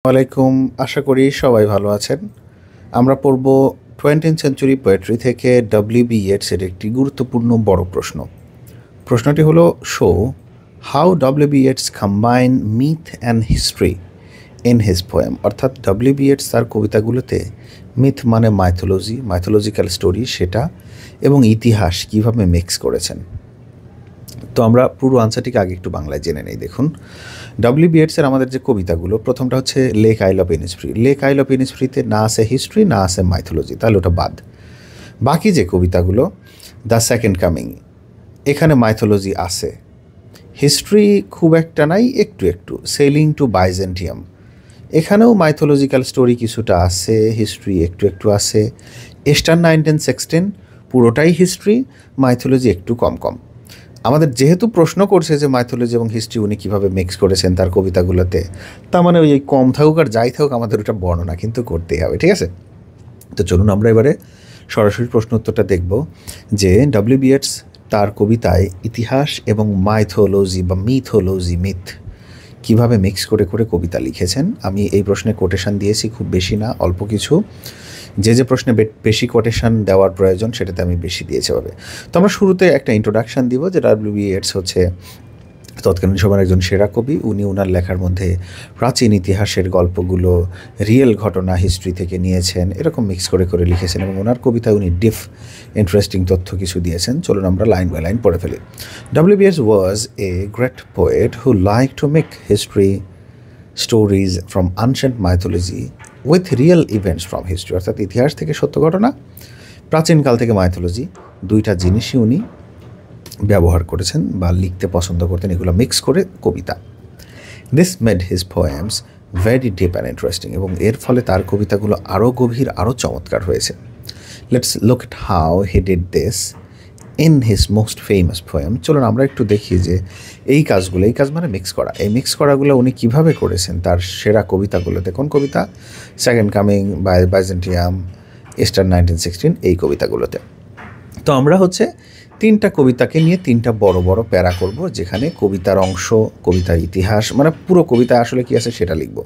ওয়ালাইকুম, আশা করি সবাই ভালো আছেন। আমরা পড়ব 20th সেঞ্চুরি পোয়েট্রি থেকে ডব্লিউ.বি. ইয়েটসের একটি গুরুত্বপূর্ণ বড় প্রশ্ন। প্রশ্নটি হলো, show how W B. Yeats combine myth and history in his poem. অর্থাৎ ডব্লিউ.বি. ইয়েটস তার কবিতাগুলোতে মিথ মানে মাইথোলজিক্যাল স্টোরি সেটা এবং ইতিহাস কিভাবে মিক্স করেছেন। তো আমরা পুরো আনসারটিকে আগে একটু বাংলায় জেনে নেই। দেখুন, ডব্লিউ.বি. ইয়েটসের আমাদের যে কবিতাগুলো, প্রথমটা হচ্ছে লেক আইল অফ ইনিসফ্রি। লেক আইল অফ ইনিসফ্রিতে না আছে হিস্ট্রি না আছে মাইথোলজি, তাহলে ওটা বাদ। বাকি যে কবিতাগুলো, দ্য সেকেন্ড কামিং, এখানে মাইথোলজি আছে, হিস্ট্রি খুব একটা নাই, একটু একটু। সেলিং টু বাইজেন্টিয়াম, এখানেও মাইথোলজিক্যাল স্টোরি কিছুটা আছে, হিস্ট্রি একটু একটু আছে। ইস্টার্ন 1916 পুরোটাই হিস্ট্রি, মাইথোলজি একটু কম কম। আমাদের যেহেতু প্রশ্ন করছে যে মাইথোলজি এবং হিস্ট্রি উনি কীভাবে মিক্স করেছেন তার কবিতাগুলোতে, তার মানে ওই কম থাকুক আর যাই থাকুক আমাদের ওটা বর্ণনা কিন্তু করতেই হবে, ঠিক আছে? তো চলুন আমরা এবারে সরাসরি প্রশ্ন উত্তরটা দেখব যে ডব্লিউ.বি. ইয়েটস তার কবিতায় ইতিহাস এবং মাইথোলজি বা মিথ কীভাবে মিক্স করে করে কবিতা লিখেছেন। আমি এই প্রশ্নে কোটেশন দিয়েছি, খুব বেশি না, অল্প কিছু। যে প্রশ্নে বেশি কোটেশন দেওয়ার প্রয়োজন সেটাতে আমি বেশি দিয়েছি হবে। তো আমরা শুরুতে একটা ইন্ট্রোডাকশান দিব যে ডব্লিউ.বি. ইয়েটস হচ্ছে তৎকালীন সময়ের একজন সেরা কবি। উনি ওনার লেখার মধ্যে প্রাচীন ইতিহাসের গল্পগুলো, রিয়েল ঘটনা হিস্ট্রি থেকে নিয়েছেন, এরকম মিক্স করে করে লিখেছেন এবং ওনার কবিতায় উনি ইন্টারেস্টিং তথ্য কিছু দিয়েছেন। চলুন আমরা লাইন বাই লাইন পড়ে ফেলি। W B. Yeats was a great poet who like to make history stories from ancient mythology with real events from history. অর্থাৎ ইতিহাস থেকে সত্য ঘটনা, প্রাচীনকাল থেকে মাইথোলজি, দুইটা জিনিসই উনি ব্যবহার করেছেন বা লিখতে পছন্দ করতেন, এগুলো মিক্স করে কবিতা। This made his poems very deep and interesting, এবং এর ফলে তার কবিতাগুলো আরও গভীর, আরও চমৎকার হয়েছে। Let's look at how he did this in his most famous poem. চলুন আমরা একটু দেখি যে এই কাজ মানে মিক্স করা, এই মিক্স করাগুলো উনি কীভাবে করেছেন তার সেরা কবিতাগুলোতে। কোন কবিতা? সেকেন্ড কামিং, বাইজেন্টিয়াম, ইস্টার্ন 1916, এই কবিতাগুলোতে। তো আমরা হচ্ছে তিনটা কবিতাকে নিয়ে তিনটা বড় বড় প্যারা করব, যেখানে কবিতার অংশ, কবিতার ইতিহাস, মানে পুরো কবিতা আসলে কী আছে সেটা লিখব।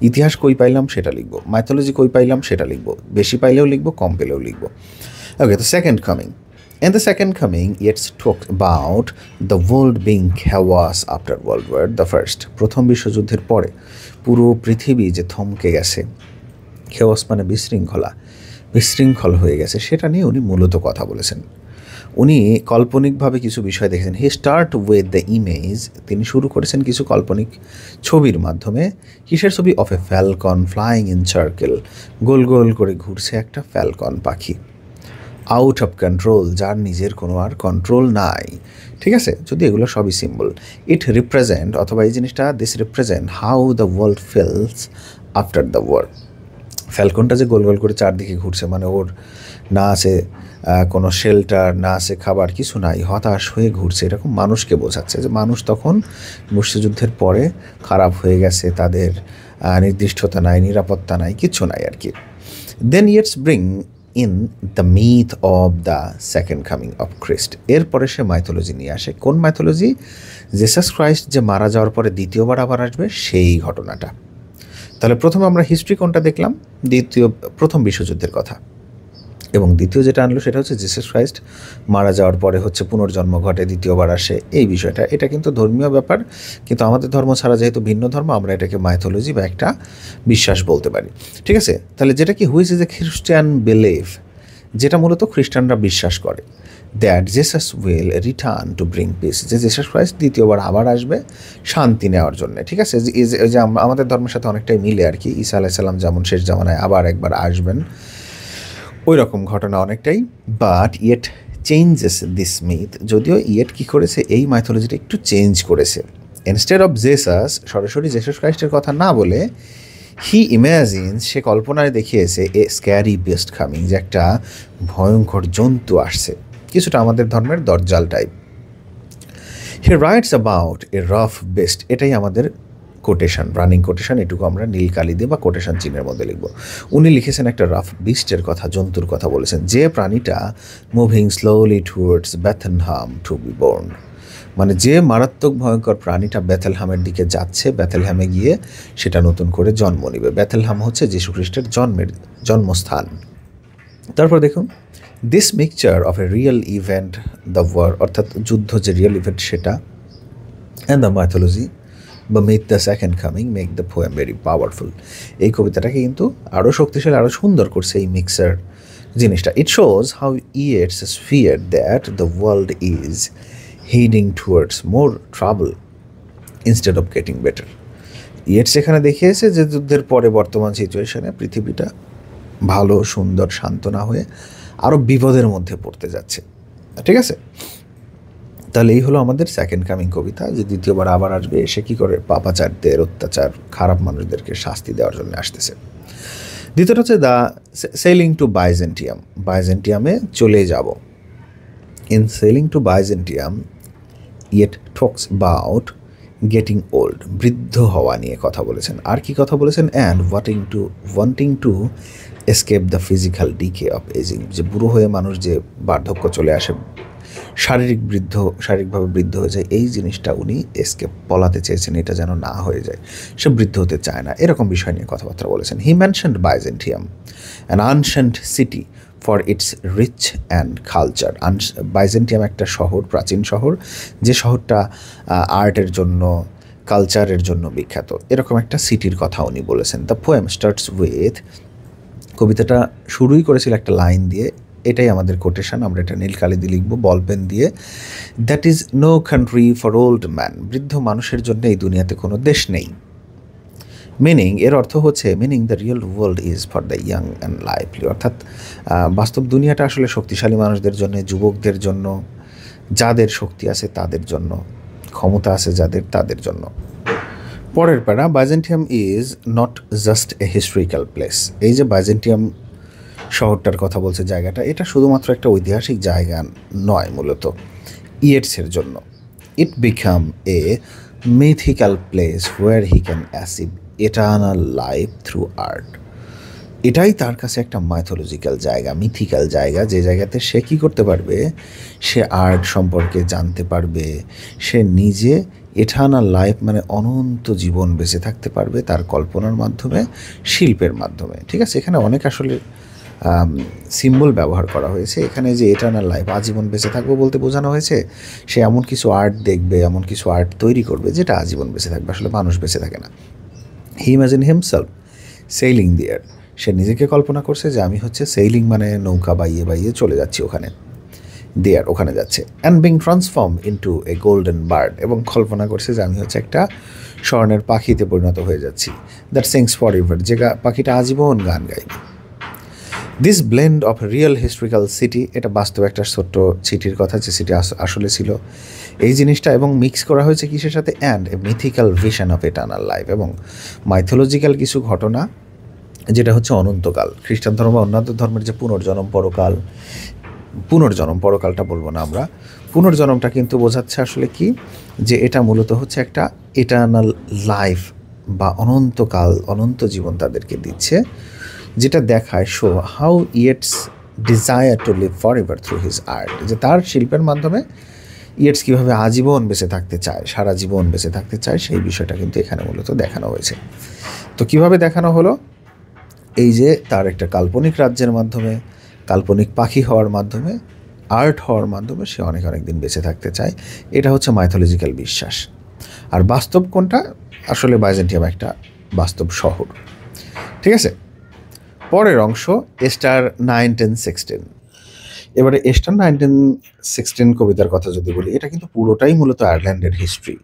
ইতিহাস কই পাইলাম সেটা লিখব, মাইথোলজি কই পাইলাম সেটা লিখব, বেশি পাইলেও লিখব, কম পেলেও লিখব। ওকে, তো second coming. In the second coming, Yeats talked about the world being chaos after World War the First. প্রথম বিশ্বযুদ্ধের পরে পুরো পৃথিবী যে থমকে গেছে, chaos মানে বিশৃঙ্খল হয়ে গেছে, সেটা নিয়ে উনি মূলত কথা বলেছেন। উনি কাল্পনিকভাবে কিছু বিষয় দেখেছেন। He start with the image, তিনি শুরু করেছেন কিছু কাল্পনিক ছবির মাধ্যমে। কিসের ছবি? Of a falcon flying in circle, গোল গোল করে ঘুরছে একটা ফ্যালকন পাখি। আউট অফ কন্ট্রোল, যার নিজের কোনো আর কন্ট্রোল নাই, ঠিক আছে? যদি এগুলো সবই সিম্বল। ইট রিপ্রেজেন্ট, অথবা এই জিনিসটা, this represent how the world feels after the war. ফ্যালকনটা যে গোল গোল করে চারদিকে ঘুরছে, মানে ওর না আছে কোনো শেল্টার, না আছে খাবার, কিছু নাই, হতাশ হয়ে ঘুরছে, এরকম মানুষকে বোঝাচ্ছে যে মানুষ তখন বিশ্বযুদ্ধের পরে খারাপ হয়ে গেছে, তাদের নির্দিষ্টতা নাই, নিরাপত্তা নাই, কিচ্ছু নাই আর কি। Then Yeats bring in the myth of the second coming of Christ. এরপরে সে মাইথোলজি নিয়ে আসে। কোন মাইথোলজি? জেসাস ক্রাইস্ট যে মারা যাওয়ার পরে দ্বিতীয়বার আবার আসবে, সেই ঘটনাটা। তাহলে প্রথমে আমরা হিস্ট্রি কোনটা দেখলাম? প্রথম বিশ্বযুদ্ধের কথা। এবং দ্বিতীয় যেটা আনলো সেটা হচ্ছে জিসাস ক্রাইস্ট মারা যাওয়ার পরে হচ্ছে পুনর্জন্ম ঘটে, দ্বিতীয়বার আসে, এই বিষয়টা। এটা কিন্তু ধর্মীয় ব্যাপার, কিন্তু আমাদের ধর্ম ছাড়া যেহেতু ভিন্ন ধর্ম, আমরা এটাকে মাইথোলজি বা একটা বিশ্বাস বলতে পারি, ঠিক আছে? তাহলে যেটা কি হুইচ ইজ এ খ্রিস্টান বিলিভ, যেটা মূলত খ্রিস্টানরা বিশ্বাস করে, that Jesus will return to bring piece, যে জেসাস ক্রাইস্ট দ্বিতীয়বার আবার আসবে শান্তি নেওয়ার জন্য, ঠিক আছে? যে আমাদের ধর্মের সাথে অনেকটাই মিলে আর কি। ঈসা আলাইহিস সালাম যেমন শেষ জামানায় আবার একবার আসবেন, ওই রকম ঘটনা অনেকটাই। But yet changes this myth, যদিও ইয়েট কী করেছে, এই মাইথোলজিটা একটু চেঞ্জ করেছে। ইনস্টেড অফ জেসাস, সরাসরি জেসাস ক্রাইস্টের কথা না বলে, হি ইম্যাজিনস, সে কল্পনায় দেখিয়েছে এ স্ক্যারি বেস্ট কামিং, যে একটা ভয়ঙ্কর জন্তু আসছে, কিছুটা আমাদের ধর্মের দজ্জাল type. He writes about a rough beast, এটাই আমাদের কোটেশন, রানিং কোটেশন, এটুকু আমরা নীল কালি দিয়ে বা কোটেশন চিহ্নের মধ্যে লিখব। উনি লিখেছেন একটা রাফ বিস্টের কথা, জন্তুর কথা বলেছেন, যে প্রাণীটা moving slowly towards Bethlehem to be born, মানে যে মারাত্মক ভয়ঙ্কর প্রাণীটা বেথেলহামের দিকে যাচ্ছে, বেথেলহামে গিয়ে সেটা নতুন করে জন্ম নেবে। বেথেলহাম হচ্ছে যীশু খ্রিস্টের জন্মস্থান। তারপর দেখুন, this mixture of a real event, the war, অর্থাৎ যুদ্ধ যে রিয়েল ইভেন্ট সেটা, অ্যান্ড দ্য মাইথোলজি বা myth the second coming make the poem very powerful. এই কবিতাটাকে কিন্তু আরও শক্তিশালী, আরও সুন্দর করছে এই মিক্সার জিনিসটা। It shows how Yeats fear that the world is heading towards more trouble instead of getting better. Yeats এখানে দেখিয়েছে যে যুদ্ধের পরে বর্তমান সিচুয়েশনে পৃথিবীটা ভালো, সুন্দর, শান্ত না হয়ে আরও বিপদের মধ্যে পড়তে যাচ্ছে। ঠিক আছে, তাহলে এই হলো আমাদের সেকেন্ড কামিং কবিতা, যে দ্বিতীয়বার আবার আসবে, এসে কী করে পাপাচারদের, অত্যাচার, খারাপ মানুষদেরকে শাস্তি দেওয়ার জন্য আসতেছে। দ্বিতীয়টা হচ্ছে দ্য সেলিং টু বাইজেন্টিয়াম, বাইজেন্টিয়ামে চলে যাব। In sailing to Byzantium Yeats talks about getting old, বৃদ্ধ হওয়া নিয়ে কথা বলেছেন। আর কি কথা বলেছেন? And wanting to escape the physical decay of ageing, যে বুড়ো হয়ে মানুষ যে বার্ধক্য চলে আসে, শারীরিকভাবে বৃদ্ধ হয়ে যায়, এই জিনিসটা উনি এসকেপ, পলাতে চেয়েছেন, এটা যেন না হয়ে যায়, সে বৃদ্ধ হতে চায় না, এরকম বিষয় নিয়ে কথাবার্তা বলেছেন। He mentioned Byzantium an ancient city for its rich and culture. Byzantium একটা শহর, প্রাচীন শহর, যে শহরটা আর্টের জন্য, কালচারের জন্য বিখ্যাত, এরকম একটা সিটির কথা উনি বলেছেন। দ্য পোয়েম স্টার্টস উইথ, কবিতাটা শুরুই করেছিল একটা লাইন দিয়ে, এটাই আমাদের কোটেশন, আমরা এটা নীল কালি দিয়ে লিখব বল পেন দিয়ে। That is no country for old man, বৃদ্ধ মানুষের জন্য এই দুনিয়াতে কোনো দেশ নেই। মিনিং, এর অর্থ হচ্ছে, meaning the real world is for the young and lively, অর্থাৎ বাস্তব দুনিয়াটা আসলে শক্তিশালী মানুষদের জন্য, যুবকদের জন্য, যাদের শক্তি আছে তাদের জন্য, ক্ষমতা আছে যাদের, তাদের জন্য। পরের প্যারা, Byzantium is not just a historical place. এই যে বাইজেন্টিয়াম শহরটার কথা বলছে, জায়গাটা, এটা শুধুমাত্র একটা ঐতিহাসিক জায়গা নয় মূলত ইয়েটসের জন্য। It became a mythical place where he can achieve eternal life through art. এটাই তার কাছে একটা মাইথোলজিক্যাল জায়গা, মিথিক্যাল জায়গা, যে জায়গাতে সে কী করতে পারবে, সে আর্ট সম্পর্কে জানতে পারবে, সে নিজে এটার্নাল লাইফ মানে অনন্ত জীবন বেঁচে থাকতে পারবে তার কল্পনার মাধ্যমে, শিল্পের মাধ্যমে। ঠিক আছে, এখানে অনেক আসলে সিম্বল ব্যবহার করা হয়েছে। এখানে যে এটার্নাল লাইফ, আজীবন বেঁচে থাকবো বলতে বোঝানো হয়েছে সে এমন কিছু আর্ট দেখবে, এমন কিছু আর্ট তৈরি করবে যেটা আজীবন বেঁচে থাকবে। আসলে মানুষ বেঁচে থাকে না। He imagine himself sailing the air, সে নিজেকে কল্পনা করছে যে আমি হচ্ছে সেইলিং মানে নৌকা বাইয়ে বাইয়ে চলে যাচ্ছি ওখানে, দেয়ার, ওখানে যাচ্ছে। And being transform into A golden bird, এবং কল্পনা করছে যে আমি হচ্ছে একটা স্বর্ণের পাখিতে পরিণত হয়ে যাচ্ছি। দ্যাট সিংস ফর এভার, যে পাখিটা আজীবন গান গাইবে। This blend of real historical city, এটা বাস্তব একটা ছোট্ট সিটির কথা, যে সিটি আসলে ছিল, এই জিনিসটা, এবং মিক্স করা হয়েছে কিসের সাথে? And a mythical vision of eternal life, এবং মাইথোলজিক্যাল কিছু ঘটনা, যেটা হচ্ছে অনন্তকাল। খ্রিস্টান ধর্ম বা অন্যান্য ধর্মের যে পুনর্জন্ম, পরকালটা বলবো না আমরা, পুনর্জন্মটা কিন্তু বোঝাচ্ছে আসলে কি, যে এটা মূলত হচ্ছে একটা এটার্নাল লাইফ বা অনন্তকাল, অনন্ত জীবন তাদেরকে দিচ্ছে, যেটা দেখায় show how Yeats desire to live forever through his art, যে তার শিল্পের মাধ্যমে ইয়েটস কীভাবে আজীবন বেঁচে থাকতে চায়, সারা জীবন বেঁচে থাকতে চায়, সেই বিষয়টা কিন্তু এখানে মূলত দেখানো হয়েছে। তো কিভাবে দেখানো হলো? এই যে তার একটা কাল্পনিক রাজ্যের মাধ্যমে, কাল্পনিক পাখি হওয়ার মাধ্যমে, আর্ট হওয়ার মাধ্যমে সে অনেক দিন বেঁচে থাকতে চায়। এটা হচ্ছে মাইথোলজিক্যাল বিশ্বাস। আর বাস্তব কোনটা? আসলে বাইজেন্টিয়াম একটা বাস্তব শহর। ঠিক আছে, পরের অংশ এস্টার 1916। এবারে এস্টার 1916 কবিতার কথা যদি বলি, এটা কিন্তু পুরোটাই মূলত আয়ারল্যান্ডের history.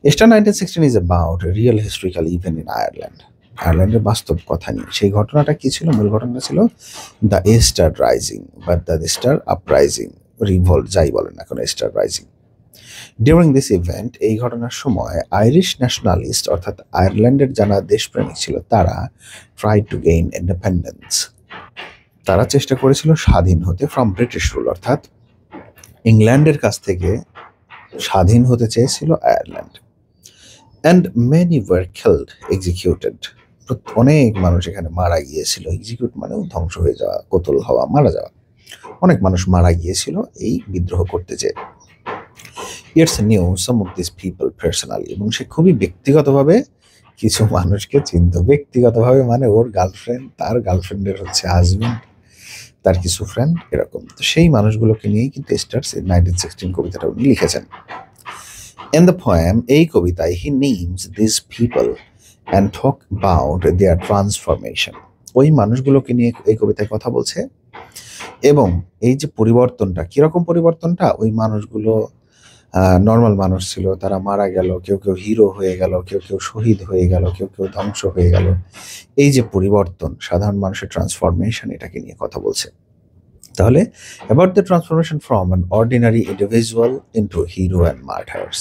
Easter 1916 is about real historical event in Ireland, আয়ারল্যান্ডের বাস্তব কথা নিয়ে। সেই ঘটনাটা কী ছিল? মূল ঘটনা ছিল দ্য এস্টার রাইজিং বা দ্য এস্টার আপরাইজিং, রিভল্ট যাই বলেন এখন, Easter rising. During this event, এই ঘটনার সময় আইরিশ ন্যাশনালিস্ট, অর্থাৎ আয়ারল্যান্ডের যারা দেশপ্রেমিক ছিল, তারা ট্রাই টু গেইন ইন্ডিপেন্ডেন্স, তারা চেষ্টা করেছিল স্বাধীন হতে ফ্রম ব্রিটিশ রুল, অর্থাৎ ইংল্যান্ডের কাছ থেকে স্বাধীন হতে চেয়েছিল Ireland. And many were killed, executed, অনেক মানুষ এখানে মারা গিয়েছিল। এক্সিকিউট মানে ধ্বংস হয়ে যাওয়া, কতল হওয়া, মারা যাওয়া। অনেক মানুষ মারা গিয়েছিল এই বিদ্রোহ করতে যেয়ে। Yeats new some of this people personally, এবং সে খুবই ব্যক্তিগতভাবে কিছু মানুষকে চিনত। ব্যক্তিগতভাবে মানে ওর গার্লফ্রেন্ড, তার গার্লফ্রেন্ডের হচ্ছে হাজবেন্ড, তার কিছু ফ্রেন্ড, এরকম। তো সেই মানুষগুলোকে নিয়েই কিন্তু স্টার্স 1916 কবিতাটা উনি লিখেছেন। In the poem, এই কবিতায় he names these people and talk about their transformation. ওই মানুষগুলোকে নিয়ে এই কবিতায় কথা বলছে, এবং এই যে পরিবর্তনটা, কিরকম পরিবর্তনটা, ওই মানুষগুলো নর্মাল মানুষ ছিল, তারা মারা গেল, কেউ কেউ হিরো হয়ে গেল, কেউ কেউ শহীদ হয়ে গেল, কেউ কেউ ধ্বংস হয়ে গেল। এই যে পরিবর্তন, সাধারণ মানুষের ট্রান্সফরমেশন, এটাকে নিয়ে কথা বলছে। তাহলে about the transformation from an ordinary individual into hero and martyrs.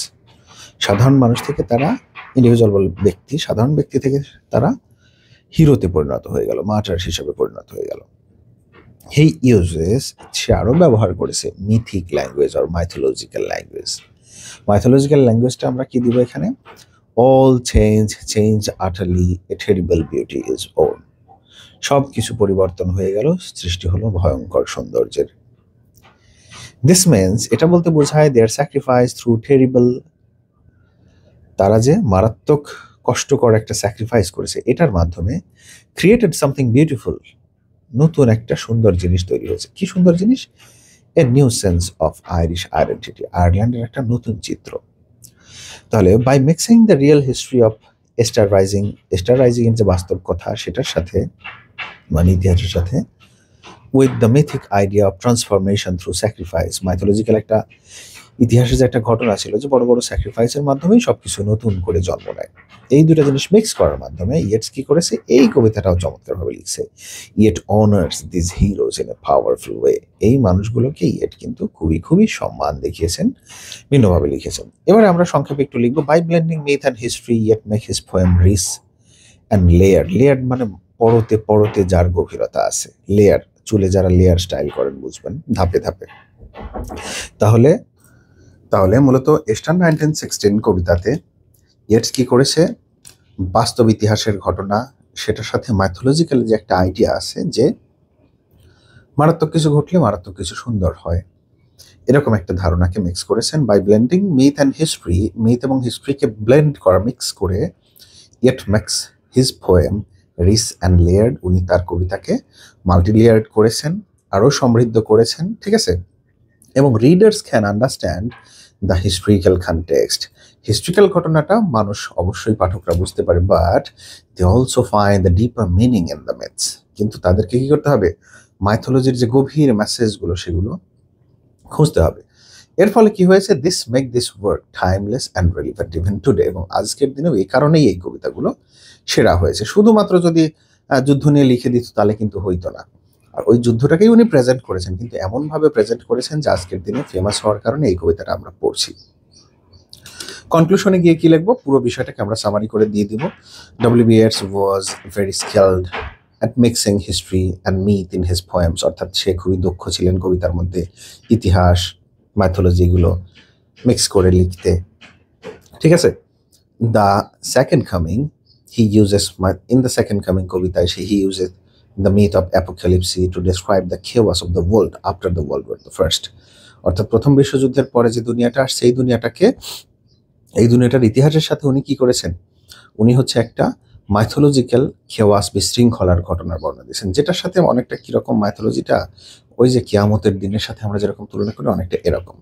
সাধারণ মানুষ থেকে তারা, ইন্ডিভিজুয়াল বল ব্যক্তি, সাধারণ ব্যক্তি থেকে তারা হিরোতে পরিণত হয়ে গেল, মার্টার্স হিসেবে পরিণত হয়ে গেল। হি ইউজেস, সে আরও ব্যবহার করেছে mythic language or mythological language. Mythological ল্যাঙ্গুয়েজটা আমরা কি দিব এখানে? All change utterly, a terrible beauty is ওন। সব কিছু পরিবর্তন হয়ে গেল, সৃষ্টি হলো ভয়ঙ্কর সৌন্দর্যের। দিস মিন্স, এটা বলতে বোঝায় দেয়ার স্যাক্রিফাইস থ্রু টেরিবল, তারা যে মারাত্মক কষ্টকর একটা স্যাক্রিফাইস করেছে, এটার মাধ্যমে ক্রিয়েটেড সামথিং বিউটিফুল, নতুন একটা সুন্দর জিনিস তৈরি হয়েছে। কি সুন্দর জিনিস? A new sense of Irish identity, আয়ারল্যান্ডের একটা নতুন চিত্র। তাহলে by mixing the real history of Easter rising, Easter rising এর যে বাস্তব কথা সেটার সাথে, মানে ইতিহাসের সাথে, with the mythic idea of transformation through sacrifice, mythological একটা ইতিহাসে যে একটা ঘটনা ছিল যে বড় বড় স্যাক্রিফাইসের মাধ্যমেই সবকিছু নতুন করে জন্ম নেয়। এই দুটো জিনিস মিক্স করার মাধ্যমে ইয়েটস কি করেছে, এই কবিতাটাও চমৎকারভাবে লিখছে। Yet honours this heroes in a powerful way. এই মানুষগুলোকে ইয়েট কিন্তু খুবই খুবই সম্মান দেখিয়েছেন, ভিন্নভাবে লিখেছেন। এবারে আমরা সংক্ষেপে একটু লিখবো। By blending myth and history Yeats make his poem rich and layer. Layer মানে পরতে পরতে যার গভীরতা আছে। লেয়ার, চুলে যারা লেয়ার স্টাইল করেন বুঝবেন, ধাপে ধাপে। তাহলে মূলত স্টার 1916 কবিতাতে ইয়েটস কি করেছে, বাস্তব ইতিহাসের ঘটনা, সেটার সাথে মাইথোলজিক্যাল যে একটা আইডিয়া আছে যে মারাত্মক কিছু ঘটলে মারাত্মক কিছু সুন্দর হয়, এরকম একটা ধারণাকে মিক্স করেছেন। By blending myth and history, myth এবং হিস্ট্রিকে ব্লেন্ড করা, মিক্স করে, Yeats makes his poem rich and layered, উনি তার কবিতাকে মাল্টি লেয়ার্ড করেছেন, আরও সমৃদ্ধ করেছেন, ঠিক আছে। এবং readers can understand the historical context, historical ঘটনাটা মানুষ অবশ্যই পাঠকরা বুঝতে পারে, but they also find the deeper meaning in the myths. কিন্তু তাদেরকে কি করতে হবে? মাইথোলজির যে গভীর মেসেজগুলো সেগুলো খুঁজতে হবে। এর ফলে কি হয়েছে? This make this work timeless and relevant even today. এবং আজকের দিনেও এই কারণেই এই কবিতাগুলো সেরা হয়েছে। শুধুমাত্র যদি যুদ্ধ নিয়ে লিখে দিত তাহলে কিন্তু হইতো না। আর ওই যুদ্ধটাকেই উনি প্রেজেন্ট করেছেন, কিন্তু এমনভাবে প্রেজেন্ট করেছেন যে আজকের দিনে ফেমাস হওয়ার কারণে এই কবিতাটা আমরা পড়ছি। কনক্লুশনে গিয়ে কি লিখবো, পুরো বিষয়টাকে আমরা সামারি করে দিয়ে দিব। W B. Yeats was very skilled at mixing history and myth in his poems, অর্থাৎ সে খুবই দক্ষ ছিলেন কবিতার মধ্যে ইতিহাস, মাইথোলজি এগুলো মিক্স করে লিখতে, ঠিক আছে। The second coming he uses, in the second coming কবিতায় হি uses the myth of apocalypse to describe the chaos of the world after the World War the First, অর্থাৎ প্রথম বিশ্বযুদ্ধের পরে যে দুনিয়াটা আসছে, এই দুনিয়াটাকে, এই দুনিয়াটার ইতিহাসের সাথে উনি কি করেছেন, উনি হচ্ছে একটা মাইথোলজিক্যাল খেওয়াস, বিশৃঙ্খলার ঘটনার বর্ণনা দিয়েছেন, যেটার সাথে অনেকটা কিরকম মাইথোলজিটা, ওই যে কিয়ামতের দিনের সাথে আমরা যেরকম তুলনা করি, অনেকটা এরকম।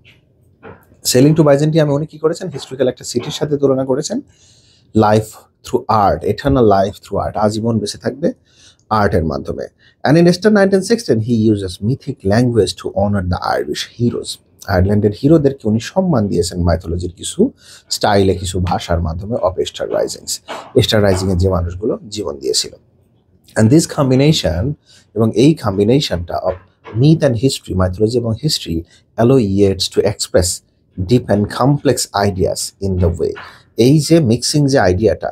সেলিং টু বাইজেন্টিয়ামে উনি কি করেছেন, হিস্ট্রিক্যাল একটা সিটির সাথে তুলনা করেছেন। Life through art, eternal life through art, আজীবন বেঁচে থাকবে আর্টের মাধ্যমে। And in star 1916 he uses mythic language to honour the Irish heroes, আয়ারল্যান্ডের হিরোদেরকে উনি সম্মান দিয়েছেন মাইথোলজির কিছু স্টাইলে, কিছু ভাষার মাধ্যমে অফ স্টার রাইজিংস, স্টার রাইজিংয়ে যে মানুষগুলো জীবন দিয়েছিল। অ্যান্ড দিস কম্বিনেশন, এবং এই কম্বিনেশনটা of myth and history, mythology এবং history, allow Yeats to express deep and complex ideas in the way. এই যে মিক্সিং যে আইডিয়াটা,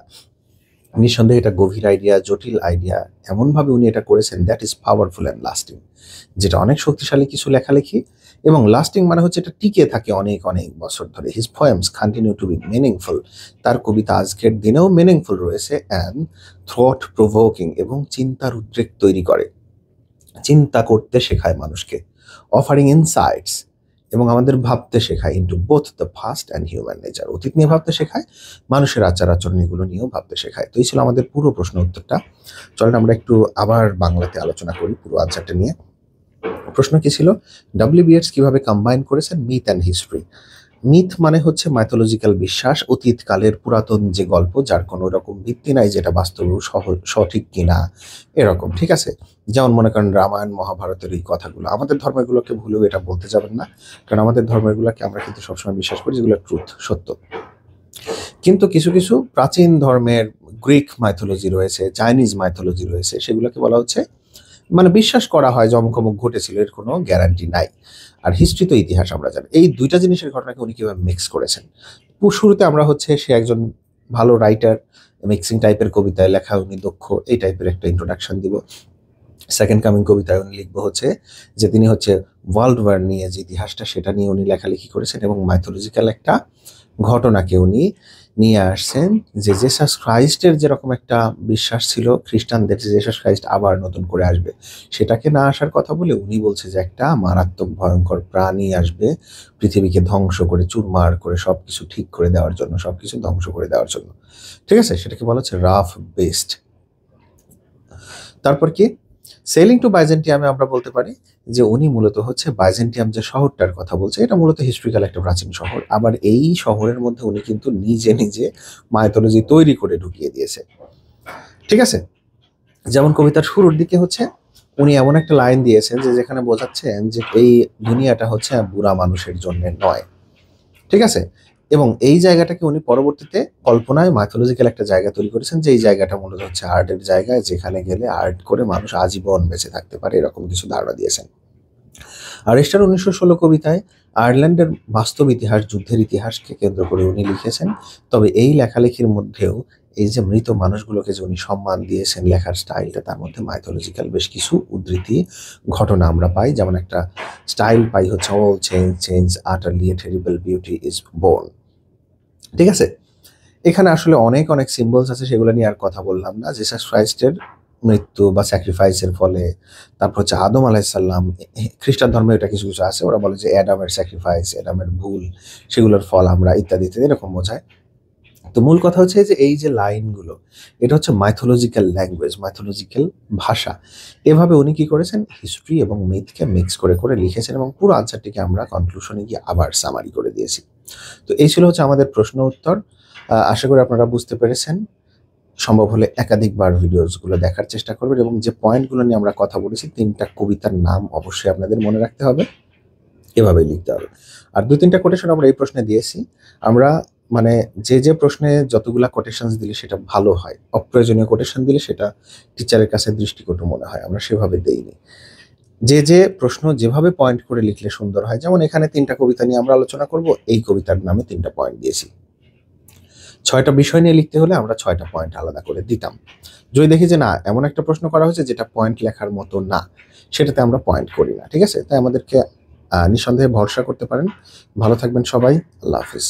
নিঃসন্দেহে এটা গভীর আইডিয়া, জটিল আইডিয়া, এমনভাবে উনি এটা করেছেন that is powerful and lasting, যেটা অনেক শক্তিশালী কিছু লেখালেখি, এবং লাস্টিং মানে হচ্ছে এটা টিকে থাকে অনেক অনেক বছর ধরে। His poems continue to be meaningful, তার কবিতা আজকের দিনেও মিনিংফুল রয়েছে, অ্যান্ড থ্রট প্রভোকিং, এবং চিন্তার উদ্রেক তৈরি করে, চিন্তা করতে শেখায় মানুষকে। অফারিং ইনসাইটস এবং আমাদের ভাবতে শেখায় into both the past and human nature. অতীত নিয়ে ভাবতে শেখায়, মানুষের আচার আচরণ এগুলো নিয়েও ভাবতে শেখায়। তো এই ছিল আমাদের পুরো প্রশ্ন উত্তরটা। চলেন আমরা একটু আবার বাংলাতে আলোচনা করি পুরো আনসারটা নিয়ে। প্রশ্ন কি ছিল? ডব্লিউ.বি. yeats কিভাবে কম্বাইন করেছেন মিথ অ্যান্ড হিস্ট্রি। মিথ মানে হচ্ছে মাইথোলজিক্যাল বিশ্বাস, অতীতকালের পুরাতন যে গল্প যার কোনো রকম ভিত্তি নাই, যেটা বাস্তবেও সঠিক কিনা এরকম, ঠিক আছে? যেমন মনে করেন রামায়ণ মহাভারতের এই কথাগুলো, আমাদের ধর্মগুলোকে ভুলেও এটা বলতে যাবেন না, কারণ আমাদের ধর্মগুলোকে আমরা কিন্তু সবসময় বিশ্বাস করি যেগুলো ট্রুথ, সত্য। কিন্তু কিছু কিছু প্রাচীন ধর্মের গ্রিক মাইথোলজি রয়েছে, চাইনিজ মাইথোলজি রয়েছে, সেগুলোকে বলা হচ্ছে মানে বিশ্বাস করা হয় যে অমুক অমুক ঘটেছিল, এর কোনো গ্যারান্টি নাই। আর হিস্ট্রি তো ইতিহাস, আমরা জানি। এই দুইটা জিনিসের ঘটনাকে উনি কীভাবে মিক্স করেছেন। শুরুতে আমরা হচ্ছে সে একজন ভালো রাইটার, মিক্সিং টাইপের কবিতায় লেখা উনি দক্ষ, এই টাইপের একটা ইন্ট্রোডাকশন দিব। সেকেন্ড কামিং কবিতায় উনি লিখবো হচ্ছে যে তিনি হচ্ছে ওয়ার্ল্ড ওয়ার নিয়ে যে ইতিহাসটা সেটা নিয়ে উনি লেখালেখি করেছেন, এবং মাইথোলজিক্যাল একটা ঘটনাকে উনি নিয়ে আসছেন যে জেসাস ক্রাইস্টের যেরকম একটা বিশ্বাস ছিল খ্রিস্টানদের যে জেসাস ক্রাইস্ট আবার নতুন করে আসবে, সেটাকে না আসার কথা বলে উনি বলছে যে একটা মারাত্মক ভয়ঙ্কর প্রাণী আসবে পৃথিবীকে ধ্বংস করে চুরমার করে সব কিছু ঠিক করে দেওয়ার জন্য, সব কিছু ধ্বংস করে দেওয়ার জন্য, ঠিক আছে? সেটাকে বলা হচ্ছে রাফ বেস্ট। তারপর কি সেলিং টু বাইজেন্টিয়ামে আমরা বলতে পারি যে উনি মূলত হচ্ছে বাইজেন্টিয়াম যে শহরটার কথা বলছে, এটা মূলত হিস্ট্রিক্যাল একটা প্রাচীন শহর। আবার এই শহরের মধ্যে উনি কিন্তু নিজে নিজে মাইথোলজি তৈরি করে ঢুকিয়ে দিয়েছে, ঠিক আছে? যেমন কবিতার শুরুর দিকে হচ্ছে উনি এমন একটা লাইন দিয়েছেন যে যেখানে বোঝাচ্ছেন যে এই দুনিয়াটা হচ্ছে বুড়া মানুষের জন্য নয়, ঠিক আছে? এবং এই জায়গাটাকে উনি পরবর্তীতে কল্পনায় মাইথোলজিক্যাল একটা জায়গা তৈরি করেছেন, যে এই জায়গাটা মূলত হচ্ছে আর্টের জায়গা, যেখানে গেলে আর্ট করে মানুষ আজীবন বেঁচে থাকতে পারে, এরকম কিছু ধারণা দিয়েছেন। আরিস্টার 1916 কবিতায় আয়ারল্যান্ডের বাস্তব ইতিহাস, যুদ্ধের ইতিহাসকে কেন্দ্র করে উনি লিখেছেন। তবে এই লেখালেখির মধ্যেও এই যে মৃত মানুষগুলোকে যে উনি সম্মান দিয়েছেন, লেখার স্টাইলটা, তার মধ্যে মাইথোলজিক্যাল বেশ কিছু উদ্ধৃতি ঘটনা আমরা পাই। যেমন একটা স্টাইল পাই হচ্ছে all change utterly a terrible beauty is born, ঠিক আছে? এখানে আসলে অনেক অনেক সিম্বলস আছে, সেগুলো নিয়ে আর কথা বললাম না। জিসাস ক্রাইস্টের মৃত্যু বা স্যাক্রিফাইসের ফলে, তারপর হচ্ছে আদম আলাইসাল্লাম, খ্রিস্টান ধর্মে এটা কিছু কিছু আছে, ওরা বলে যে অ্যাডামের স্যাক্রিফাইস, অ্যাডামের ভুল, সেগুলোর ফল আমরা ইত্যাদি ইত্যাদি এরকম বোঝায়। তো মূল কথা হচ্ছে যে এই যে লাইনগুলো, এটা হচ্ছে মাইথোলজিক্যাল ল্যাঙ্গুয়েজ, মাইথোলজিক্যাল ভাষা। এভাবে উনি কি করেছেন, হিস্ট্রি এবং মিথকে মিক্স করে করে লিখেছেন, এবং পুরো আনসারটিকে আমরা কনক্লুশনে গিয়ে আবার সামারি করে দিয়েছি। তো এই ছিল হচ্ছে আমাদের প্রশ্ন উত্তর। আশা করি আপনারা বুঝতে পেরেছেন। সম্ভব হলে একাধিকবার ভিডিওসগুলো দেখার চেষ্টা করবেন, এবং যে পয়েন্টগুলো নিয়ে আমরা কথা বলেছি, 3টা কবিতার নাম অবশ্যই আপনাদের মনে রাখতে হবে, এভাবেই লিখতে হবে। আর 2-3টা কোটেশন আমরা এই প্রশ্নে দিয়েছি। আমরা মানে যে প্রশ্নে যতগুলা কোটেশনস দিলে সেটা ভালো হয়, অপ্রয়োজনীয় কোটেশন দিলে সেটা টিচারের কাছে দৃষ্টিকটু মনে হয়, আমরা সেভাবে দেইনি। যে প্রশ্ন যেভাবে পয়েন্ট করে লিখলে সুন্দর হয়, যেমন এখানে 3টা কবিতা নিয়ে আমরা আলোচনা করব, এই কবিতার নামে 3টা পয়েন্ট দিয়েছি। 6টা বিষয় নিয়ে লিখতে হলে আমরা 6টা পয়েন্ট আলাদা করে দিতাম। যদি দেখি যে না, এমন একটা প্রশ্ন করা হয়েছে যেটা পয়েন্ট লেখার মতো না, সেটাতে আমরা পয়েন্ট করি না, ঠিক আছে? তাই আমাদেরকে নিঃসন্দেহে ভরসা করতে পারেন। ভালো থাকবেন সবাই, আল্লাহ হাফিজ।